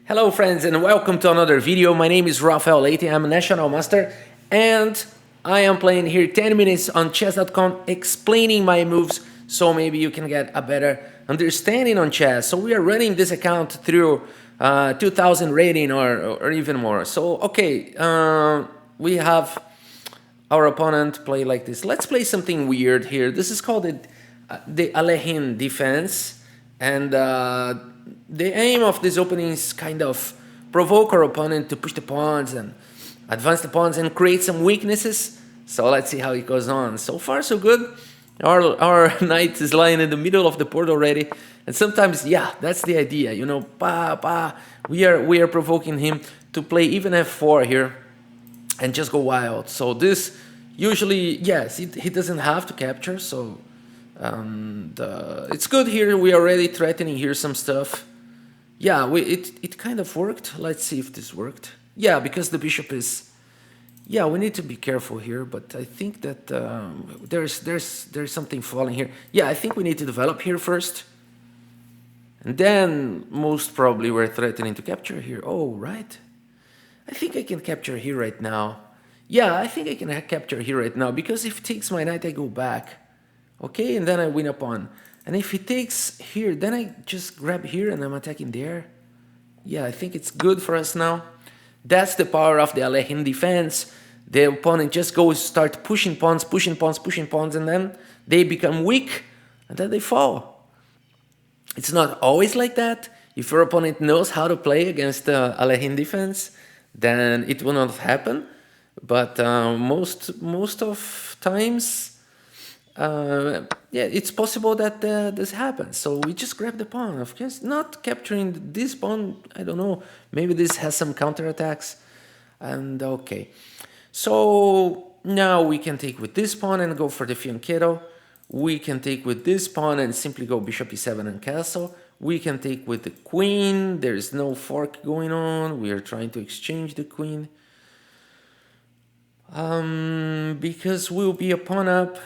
Hello friends and welcome to another video. My name is Rfe1. I'm a National Master and I am playing here 10 minutes on chess.com explaining my moves so maybe you can get a better understanding on chess. So we are running this account through 2000 rating or even more. So okay, we have our opponent play like this. Let's play something weird here. This is called the Alekhine defense, and the aim of this opening is kind of provoke our opponent to push the pawns and advance the pawns and create some weaknesses. So let's see how it goes on. So far so good. Our knight is lying in the middle of the board already, and sometimes, yeah, that's the idea, you know. We are provoking him to play even f4 here and just go wild. So this usually, yes, he doesn't have to capture, so it's good here. We are already threatening here some stuff. Yeah, it kind of worked. Let's see if this worked. Yeah, because the bishop is, yeah, we need to be careful here, but I think that there's something falling here. Yeah, I think we need to develop here first, and then most probably we're threatening to capture here. Oh, right. I think I can capture here right now. Yeah, I think I can capture here right now, because if he takes my knight, I go back. Okay, and then I win a pawn. And if he takes here, then I just grab here and I'm attacking there. Yeah, I think it's good for us now. That's the power of the Alekhine defense. The opponent just start pushing pawns, and then they become weak, and then they fall. It's not always like that. If your opponent knows how to play against the Alekhine defense, then it will not happen. But most of times, yeah, it's possible that this happens. So we just grab the pawn. Of course, not capturing this pawn. I don't know. Maybe this has some counterattacks. And okay, so now we can take with this pawn and go for the fianchetto. We can take with this pawn and simply go bishop e7 and castle. We can take with the queen. There is no fork going on. We are trying to exchange the queen. Because we'll be a pawn up.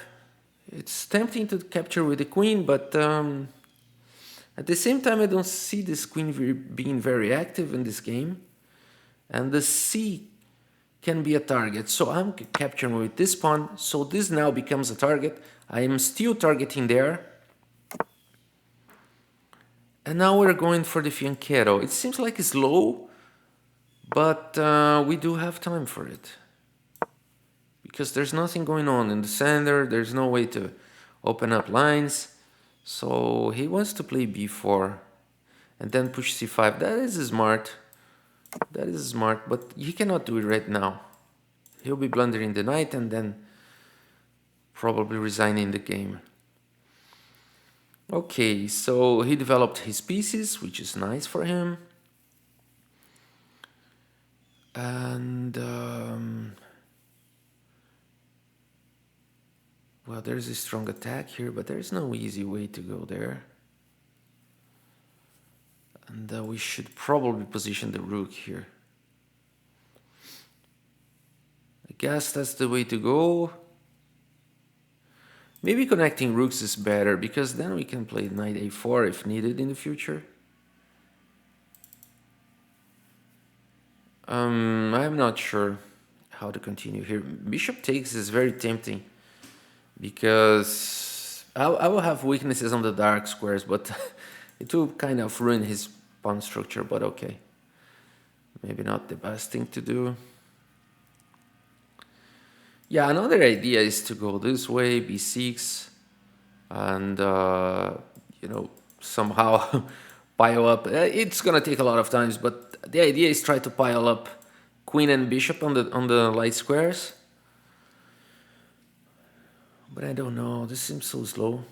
It's tempting to capture with the queen, but at the same time I don't see this queen being very active in this game. And the c can be a target, so I'm capturing with this pawn, so this now becomes a target. I am still targeting there. And now we're going for the fianchetto. It seems like it's low, but we do have time for it. Because there's nothing going on in the center, there's no way to open up lines. So he wants to play b4 and then push c5. That is smart. That is smart, but he cannot do it right now. He'll be blundering the knight and then probably resigning the game. Okay, so he developed his pieces, which is nice for him. And well, there's a strong attack here, but there's no easy way to go there. And we should probably position the rook here. I guess that's the way to go. Maybe connecting rooks is better, because then we can play knight a4 if needed in the future. I'm not sure how to continue here. Bishop takes is very tempting, because I will have weaknesses on the dark squares, but it will kind of ruin his pawn structure, but okay. Maybe not the best thing to do. Yeah, another idea is to go this way, b6, and, you know, somehow pile up. It's gonna take a lot of times, but the idea is try to pile up queen and bishop on the light squares. But I don't know, this seems so slow.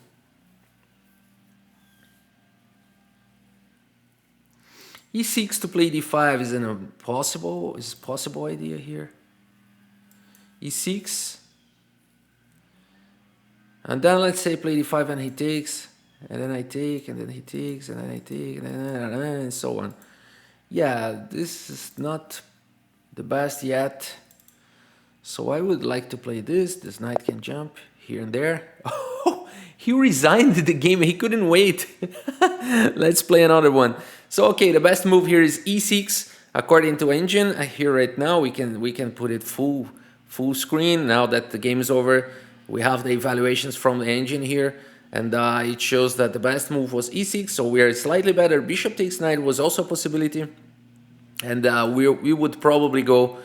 e6 to play d5 is a possible idea here. e6, and then let's say play d5 and he takes, and then I take, and then he takes, and then I take, and so on. Yeah, this is not the best yet. So I would like to play this. This knight can jump here and there. Oh, He resigned the game. He couldn't wait. Let's play another one. So okay, the best move here is e6 according to engine. Here right now we can put it full screen. Now that the game is over, we have the evaluations from the engine here, and it shows that the best move was e6. So we are slightly better. Bishop takes knight was also a possibility, and we would probably go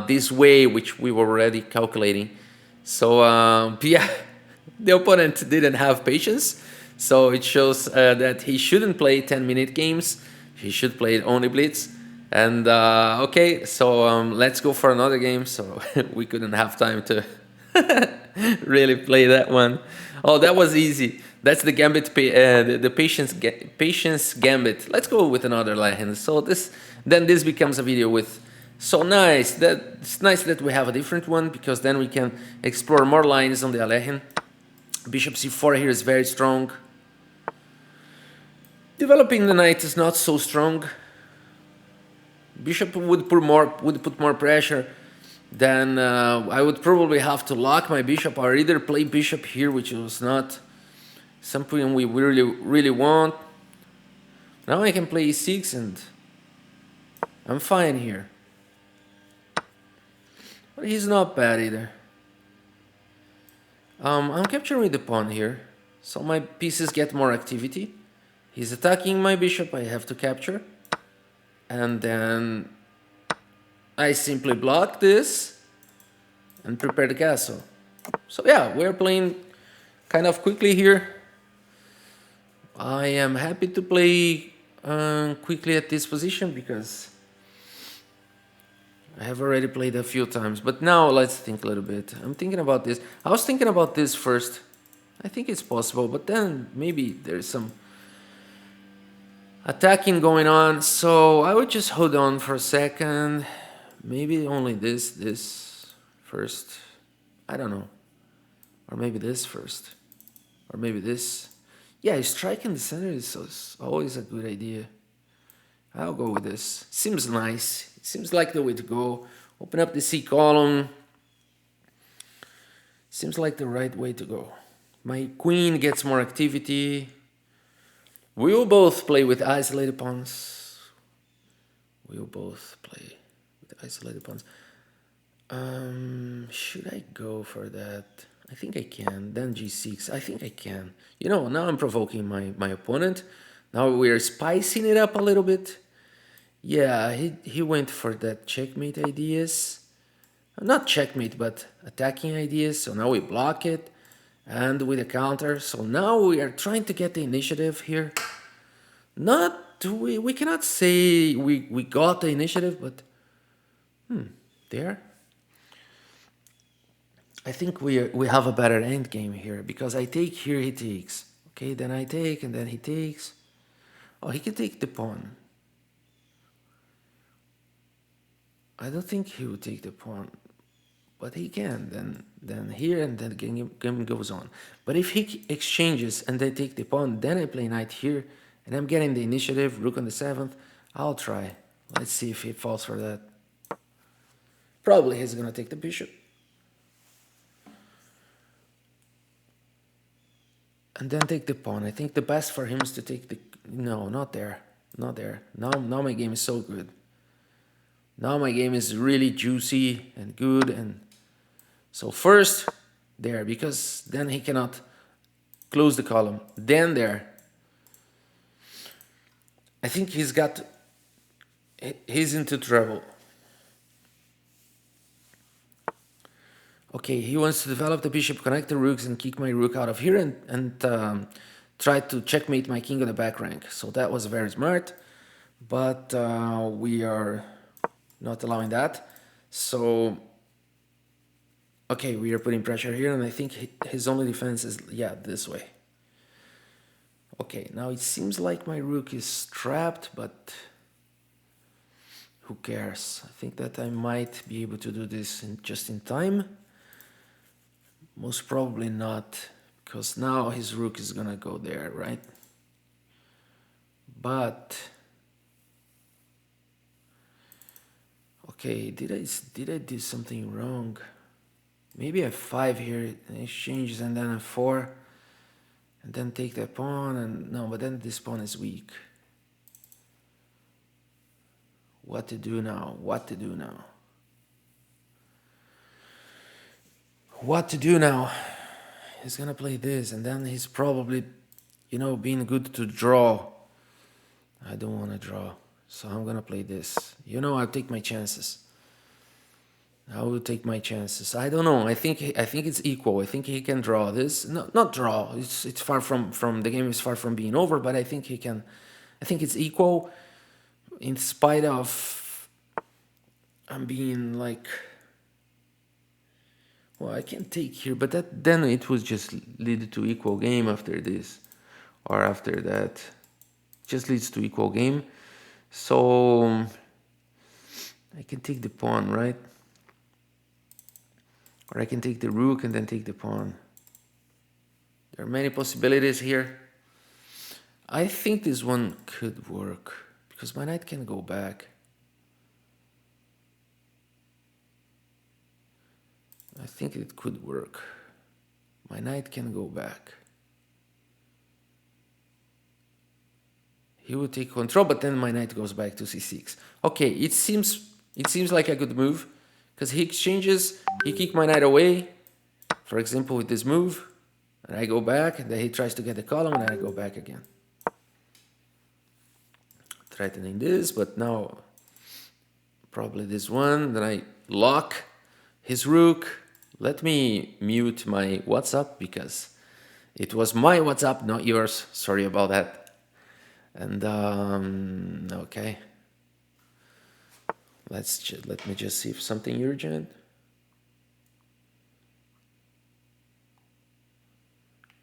this way, which we were already calculating. So yeah, the opponent didn't have patience, so it shows that he shouldn't play 10-minute games. He should play only blitz. And okay, so let's go for another game. So we couldn't have time to really play that one. Oh, that was easy. That's the gambit, the patience gambit. Let's go with another line. So this becomes a video with. So nice. That it's nice that we have a different one, because then we can explore more lines on the Alekhine. Bishop c4 here is very strong. Developing the knight is not so strong. Bishop would put more pressure. Then I would probably have to lock my bishop, or either play bishop here, which was not something we really want. Now I can play e6 and I'm fine here. But he's not bad either. I'm capturing the pawn here, so my pieces get more activity. He's attacking my bishop, I have to capture. And then I simply block this and prepare the castle. So yeah, we're playing kind of quickly here. I am happy to play quickly at this position because I have already played a few times. But now let's think a little bit. I'm thinking about this. I was thinking about this first. I think it's possible, but then maybe there's some attacking going on. So I would just hold on for a second. Maybe only this first. I don't know. Or maybe this first. Or maybe this. Yeah, striking the center is always a good idea. I'll go with this. Seems nice. It seems like the way to go. Open up the C column. Seems like the right way to go. My queen gets more activity. We will both play with isolated pawns. We will both play with isolated pawns. Should I go for that? I think I can. Then g6. I think I can. You know, now I'm provoking my opponent. Now we're spicing it up a little bit. Yeah, he went for that checkmate ideas. Not checkmate, but attacking ideas. So now we block it. And with a counter. So now we are trying to get the initiative here. We cannot say we got the initiative, but there. I think we have a better end game here, because I take here, he takes. Okay, then I take, and then he takes. Oh, he can take the pawn. I don't think he would take the pawn, but he can. Then here, and then the game goes on. But if he exchanges and they take the pawn, then I play knight here, and I'm getting the initiative, rook on the 7th. I'll try. Let's see if he falls for that. Probably he's gonna take the bishop. And then take the pawn. I think the best for him is to take the... No, not there. Not there. Now my game is so good. Now my game is really juicy and good. And so first there, because then he cannot close the column. Then there. I think he's into trouble. Okay, he wants to develop the bishop, connect the rooks, and kick my rook out of here, and try to checkmate my king on the back rank. So that was very smart, but we are not allowing that. So, okay, we are putting pressure here, and I think his only defense is, yeah, this way. Okay, now it seems like my rook is trapped, but who cares? I think that I might be able to do this just in time. Most probably not, because now his rook is gonna go there, right? But okay, did I do something wrong? Maybe a 5 here, exchanges, and then a 4. And then take that pawn, and no, but then this pawn is weak. What to do now? What to do now? What to do now? He's gonna play this, and then he's probably, you know, being good to draw. I don't want to draw, so I'm gonna play this. You know, I'll take my chances. I will take my chances. I don't know. I think it's equal. I think he can draw this. No, not draw. It's far from the game is far from being over. But I think he can. I think it's equal, in spite of I'm being like. Well, I can take here, but then it would just lead to equal game after this, or after that, just leads to equal game. So I can take the pawn, right? Or I can take the rook and then take the pawn. There are many possibilities here. I think this one could work, because my knight can go back. I think it could work. My knight can go back. He would take control, but then my knight goes back to c6. Okay, it seems like a good move, because he exchanges, he kick my knight away, for example with this move, and I go back, and then he tries to get the column, and I go back again. Threatening this, but now probably this one, then I lock his rook. Let me mute my WhatsApp, because it was my WhatsApp, not yours. Sorry about that. And okay, let me just see if something urgent.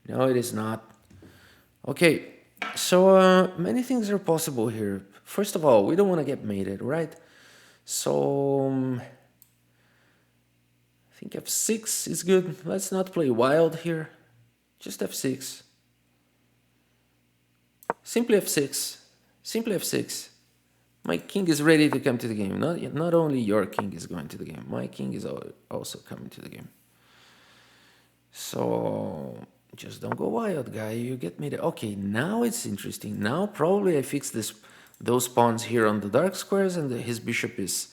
No, it is not. Okay, so many things are possible here. First of all, we don't want to get mated, right? So I think f6 is good. Let's not play wild here. Just f6. Simply f6. Simply f6. My king is ready to come to the game. Not only your king is going to the game. My king is also coming to the game. So just don't go wild, guy. You get me there. Okay, now it's interesting. Now probably I fix those pawns here on the dark squares, and his bishop is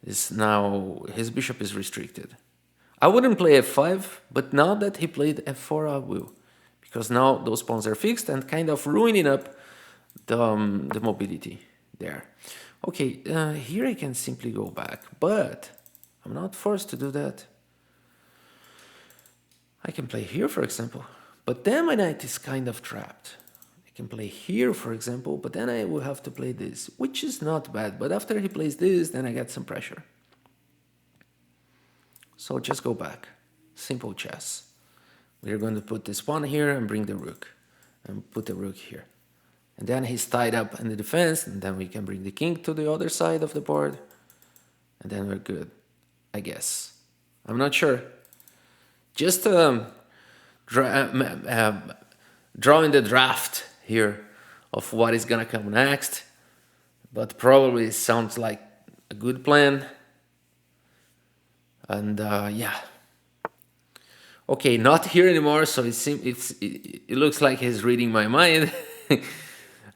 restricted. I wouldn't play f5, but now that he played f4, I will, because now those pawns are fixed and kind of ruining up the mobility there. Okay, here I can simply go back, but I'm not forced to do that. I can play here, for example, but then my knight is kind of trapped. I can play here, for example, but then I will have to play this, which is not bad. But after he plays this, then I get some pressure. So just go back. Simple chess. We're going to put this pawn here and bring the rook, and put the rook here. And then he's tied up in the defense, and then we can bring the king to the other side of the board, and then we're good, I guess. I'm not sure. Just drawing the draft here of what is gonna come next, but probably sounds like a good plan. And yeah. Okay, not here anymore, so it looks like he's reading my mind.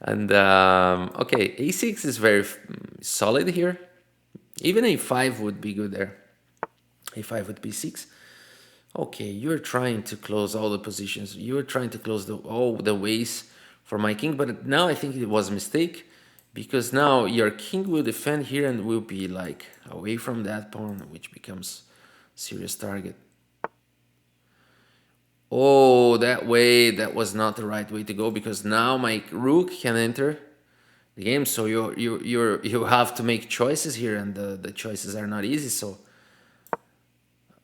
And okay, a6 is very solid here. Even a5 would be good there. a5 with b6. Okay, you're trying to close all the positions. You're trying to close all the ways for my king, but now I think it was a mistake, because now your king will defend here and will be like away from that pawn, which becomes a serious target. Oh, that was not the right way to go, because now my rook can enter the game. So you have to make choices here, and the choices are not easy. So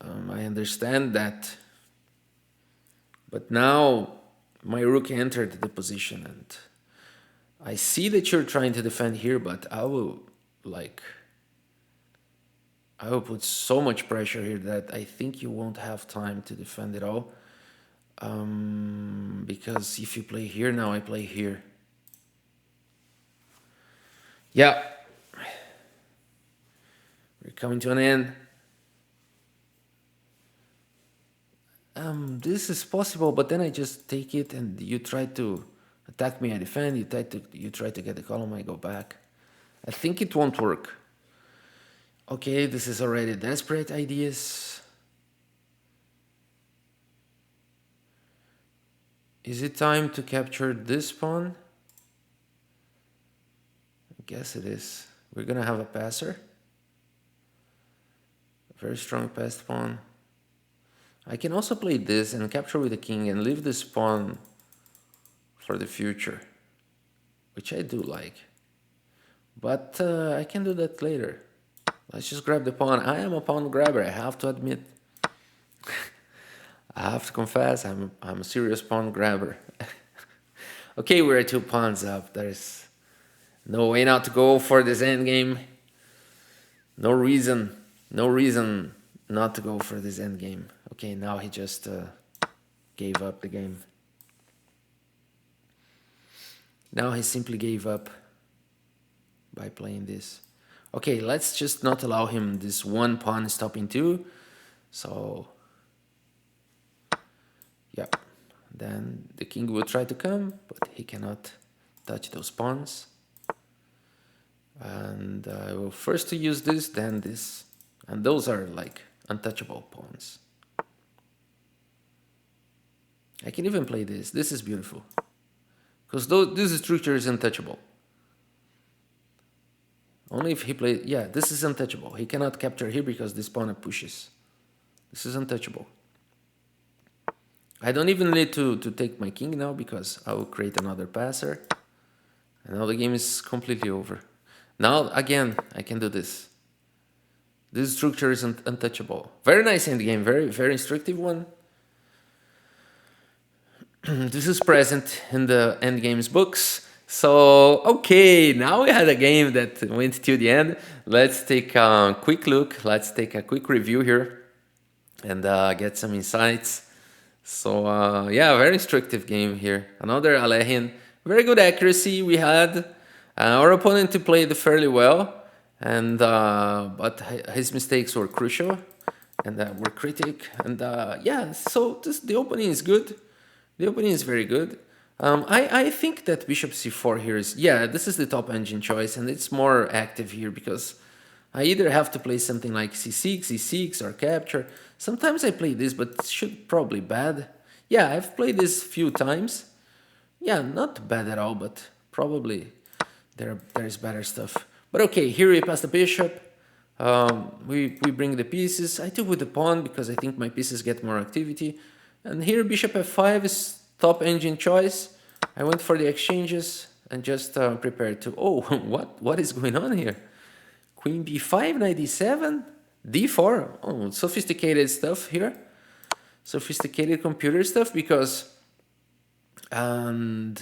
I understand that, but now my rook entered the position, and I see that you're trying to defend here, but I will put so much pressure here that I think you won't have time to defend it all. Because if you play here now, I play here. Yeah, we're coming to an end. This is possible, but then I just take it and you try to attack me, I defend, you try to get the column, I go back. I think it won't work. Okay, this is already desperate ideas. Is it time to capture this pawn? I guess it is. We're gonna have a passer. A very strong passed pawn. I can also play this and capture with the king and leave this pawn for the future, which I do like. But I can do that later. Let's just grab the pawn. I am a pawn grabber, I have to admit. I have to confess, I'm a serious pawn grabber. Okay, we're 2 pawns up. There's no way not to go for this endgame. No reason not to go for this endgame. Okay, now he just gave up the game. Now he simply gave up by playing this. Okay, let's just not allow him this 1 pawn stopping 2. So, yeah. Then the king will try to come, but he cannot touch those pawns. And I will first use this, then this. And those are like untouchable pawns. I can even play this. This is beautiful. Because this structure is untouchable. Only if he plays... Yeah, this is untouchable. He cannot capture here because this pawn pushes. This is untouchable. I don't even need to take my king now because I will create another passer. And now the game is completely over. Now, again, I can do this. This structure is untouchable. Very nice endgame, very instructive one. This is present in the endgames books. So, okay, now we had a game that went to the end. Let's take a quick look. Let's take a quick review here and get some insights. So, yeah, very instructive game here. Another Alekhine. Very good accuracy we had. Our opponent played fairly well, and but his mistakes were crucial and were critic. And yeah, so the opening is good. The opening is very good. I think that bishop c4 here is, yeah, this is the top engine choice, and it's more active here because I either have to play something like c6, e6, or capture. Sometimes I play this, but it should probably bad. Yeah, I've played this few times. Yeah, not bad at all, but probably there's better stuff. But okay, here we pass the bishop. We bring the pieces. I took with the pawn because I think my pieces get more activity. And here bishop f5 is top engine choice. I went for the exchanges and just prepared to... Oh, what is going on here? Queen b5, knight d7, d4. Oh, sophisticated stuff here. Sophisticated computer stuff because... And...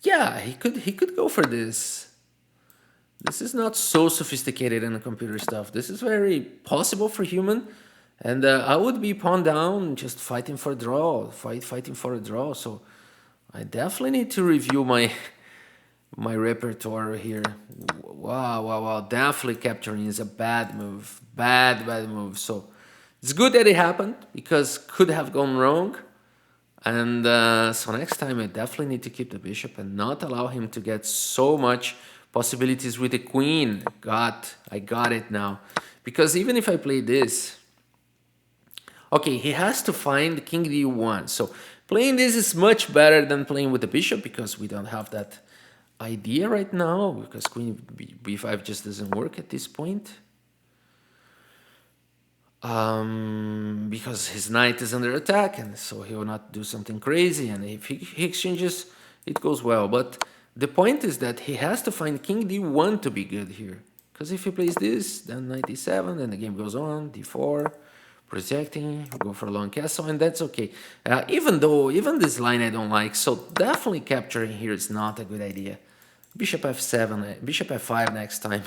yeah, he could go for this. This is not so sophisticated in the computer stuff. This is very possible for human. And I would be pawn down, just fighting for a draw, fighting for a draw. So I definitely need to review my repertoire here. Wow. Definitely capturing is a bad move. Bad move. So it's good that it happened because could have gone wrong. And so next time I definitely need to keep the bishop and not allow him to get so much possibilities with the queen. I got it now. Because even if I play this... Okay, he has to find king d1. So playing this is much better than playing with the bishop because we don't have that idea right now because queen b5 just doesn't work at this point. Because his knight is under attack and so he will not do something crazy, and if he exchanges, it goes well. But the point is that he has to find king d1 to be good here. Because if he plays this, then knight d7, then the game goes on, d4, protecting, go for a long castle, and that's okay. Even this line I don't like, so definitely capturing here is not a good idea. Bishop f7, bishop f5 next time.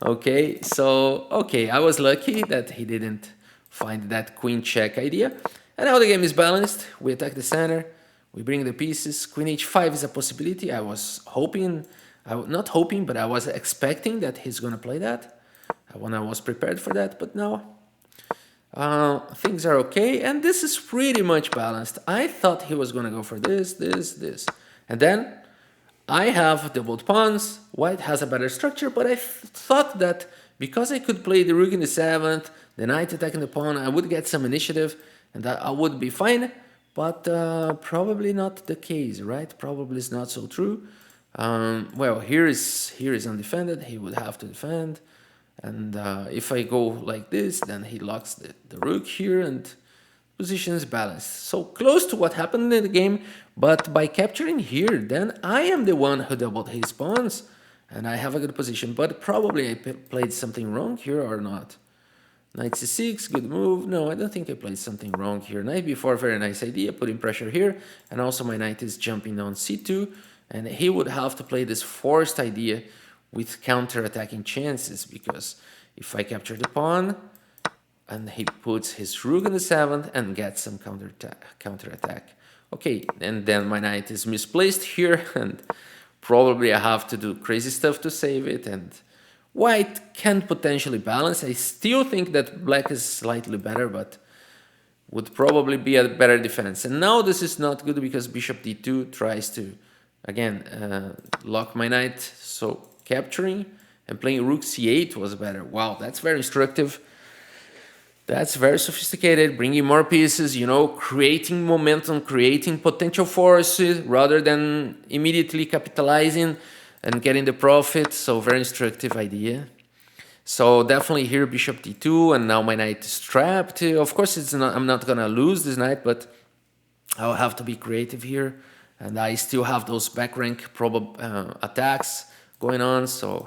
Okay, so, okay, I was lucky that he didn't find that queen check idea. And now the game is balanced. We attack the center, we bring the pieces. Queen h5 is a possibility. I was hoping, not hoping, but I was expecting that he's gonna play that. I was prepared for that, but no. Things are okay, and this is pretty much balanced. I thought he was gonna go for this, and then I have doubled pawns. White has a better structure, but I thought that because I could play the rook in the 7th, the knight attacking the pawn, I would get some initiative, and that I would be fine. But probably not the case, right? Probably is not so true. Well, here is undefended. He would have to defend. And if I go like this, then he locks the rook here and position is balanced. So close to what happened in the game, but by capturing here, then I am the one who doubled his pawns and I have a good position. But probably I played something wrong here or not. Knight c6, good move. No, I don't think I played something wrong here. Knight b4, very nice idea, putting pressure here. And also my knight is jumping on c2. And he would have to play this forced idea with counter-attacking chances, because if I capture the pawn and he puts his rook in the 7th and gets some counter-attack. Okay, and then my knight is misplaced here and probably I have to do crazy stuff to save it, and white can potentially balance. I still think that black is slightly better, but would probably be a better defense. And now this is not good because bishop d2 tries to, again, lock my knight. So capturing and playing rook c8 was better. Wow, that's very instructive. That's very sophisticated, bringing more pieces, you know, creating momentum, creating potential forces rather than immediately capitalizing and getting the profit. So very instructive idea. So definitely here bishop d2, and now my knight is trapped. Of course, I'm not gonna lose this knight, but I'll have to be creative here. And I still have those back rank attacks going on. So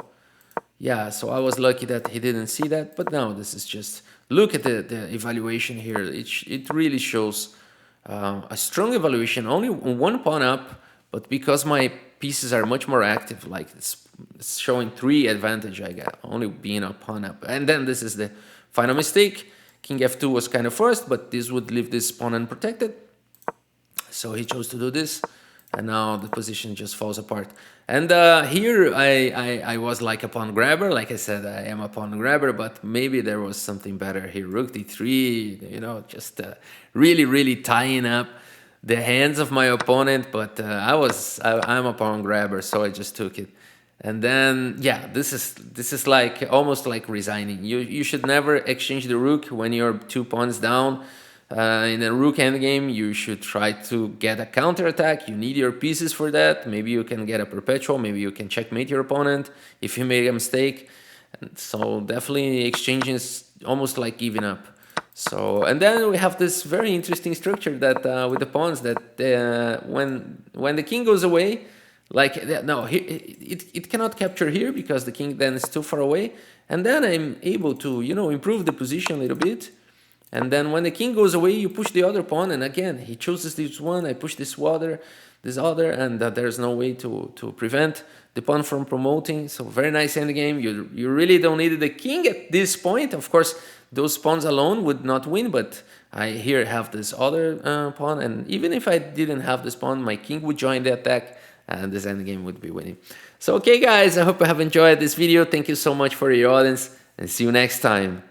yeah, so I was lucky that he didn't see that. But now this is just, look at the evaluation here. It really shows a strong evaluation, only one pawn up, but because my pieces are much more active, like it's showing 3 advantage I got, only being a pawn up. And then this is the final mistake. King f2 was kind of forced, but this would leave this pawn unprotected. So he chose to do this, and now the position just falls apart. And here I was like a pawn grabber. Like I said, I am a pawn grabber, but maybe there was something better here. Rook d3, you know, just really tying up the hands of my opponent. But I'm a pawn grabber, so I just took it. And then, yeah, this is like almost like resigning. You should never exchange the rook when you're 2 pawns down. In a rook endgame, you should try to get a counterattack. You need your pieces for that. Maybe you can get a perpetual. Maybe you can checkmate your opponent if you make a mistake. And so definitely exchanging is almost like giving up. So, and then we have this very interesting structure that with the pawns that when the king goes away, like no, it cannot capture here because the king then is too far away. And then I'm able to, you know, improve the position a little bit. And then when the king goes away, you push the other pawn, and again, he chooses this one, I push this other, and there's no way to prevent the pawn from promoting. So very nice endgame. You really don't need the king at this point. Of course, those pawns alone would not win, but I here have this other pawn, and even if I didn't have this pawn, my king would join the attack, and this endgame would be winning. So okay, guys, I hope you have enjoyed this video. Thank you so much for your audience, and see you next time.